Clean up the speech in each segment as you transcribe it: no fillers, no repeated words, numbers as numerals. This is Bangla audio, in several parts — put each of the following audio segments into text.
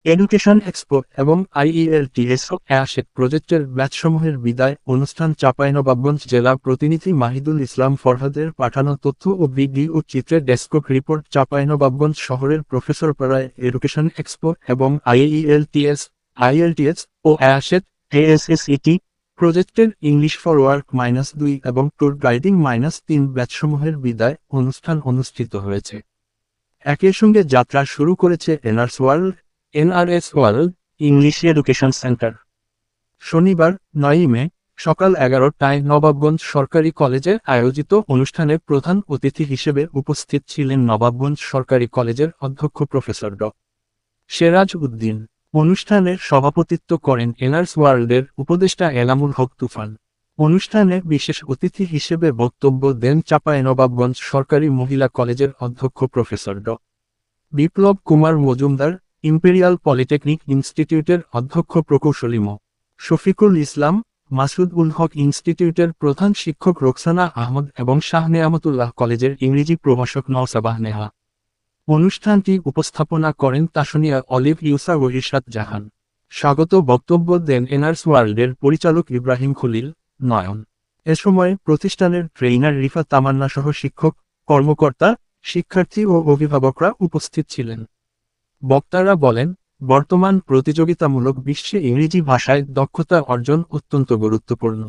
এডুকেশন এক্সপো এবং আইইএলটিএস ও অ্যাশেট প্রজেক্টের ব্যাচসমূহের বিদায় অনুষ্ঠান চাঁপাইনবাবগঞ্জ জেলা প্রতিনিধি মাহিদুল ইসলাম ফরহাদের পাঠানো তথ্য ও ভিডিও চিত্রের ডেস্ক রিপোর্ট। চাঁপাইনবাবগঞ্জ শহরের প্রফেসরপাড়ায় এডুকেশন এক্সপো এবং আইইএলটিএস ও অ্যাশেট এএসএসইটি প্রজেক্টের ইংলিশ ফর ওয়ার্ক -2 এবং ট্যুর গাইডিং -3 ব্যাচসমূহের বিদায় অনুষ্ঠান অনুষ্ঠিত হয়েছে। একই সঙ্গে যাত্রা শুরু করেছে NRS world English education centre. শনিবার 9 মে সকাল 11টায় নবাবগঞ্জ সরকারি কলেজে আয়োজিত অনুষ্ঠানে প্রধান অতিথি হিসেবে উপস্থিত ছিলেন নবাবগঞ্জ সরকারি কলেজের অধ্যক্ষ প্রফেসর ড. সেরাজ উদ্দিন। অনুষ্ঠানে সভাপতিত্ব করেন এনআরএস ওয়ার্ল্ডের উপদেষ্টা এনামুল হক তুফান। অনুষ্ঠানে বিশেষ অতিথি হিসেবে বক্তব্য দেন চাঁপাইনবাবগঞ্জ সরকারি মহিলা কলেজের অধ্যক্ষ প্রফেসর ড. বিপ্লব কুমার মজুমদার, ইম্পেরিয়াল পলিটেকনিক ইনস্টিটিউটের অধ্যক্ষ প্রকৌশলী মো. শফিকুল ইসলাম, মাসুদ উল হক ইনস্টিটিউটের প্রধান শিক্ষক রোকসানা আহমদ এবং শাহ নেয়ামতুল্লাহ কলেজের ইংরেজি প্রভাষক নওসাবাহ নেহা। অনুষ্ঠানটি উপস্থাপনা করেন তাসনিয়া অলিভ ইউসা ও ইরশাদ জাহান। স্বাগত বক্তব্য দেন এনআরএস ওয়ার্ল্ডের পরিচালক ইব্রাহিম খলিল নয়ন। এ সময় প্রতিষ্ঠানের ট্রেইনার রিফা তামান্না সহ শিক্ষক, কর্মকর্তা, শিক্ষার্থী ও অভিভাবকরা উপস্থিত ছিলেন। বক্তারা বলেন, বর্তমান প্রতিযোগিতামূলক বিশ্বে ইংরেজি ভাষায় দক্ষতা অর্জন অত্যন্ত গুরুত্বপূর্ণ।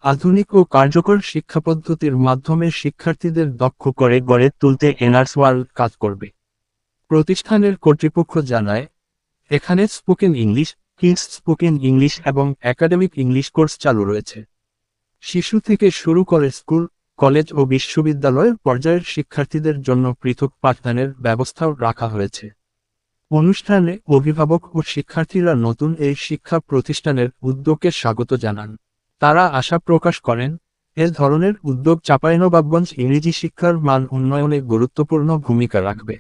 আধুনিক ও কার্যকর শিক্ষাপদ্ধতির মাধ্যমে শিক্ষার্থীদের দক্ষ করে গড়ে তুলতে এনআরএস ওয়ার্ল্ড কাজ করবে। প্রতিষ্ঠানের কর্তৃপক্ষ জানায়, এখানে spoken English, kids spoken English এবং একাডেমিক ইংলিশ কোর্স চালু রয়েছে। শিশু থেকে শুরু করে স্কুল, কলেজ ও বিশ্ববিদ্যালয় পর্যায়ের শিক্ষার্থীদের জন্য পৃথক পাঠদানের ব্যবস্থাও রাখা হয়েছে। অনুষ্ঠানে অভিভাবক ও শিক্ষার্থীরা নতুন এই শিক্ষা প্রতিষ্ঠানের উদ্যোগকে স্বাগত জানান। তারা আশা প্রকাশ করেন, এ ধরনের উদ্যোগ চাঁপাইনবাবগঞ্জ ইংরেজি শিক্ষার মান উন্নয়নে গুরুত্বপূর্ণ ভূমিকা রাখবে।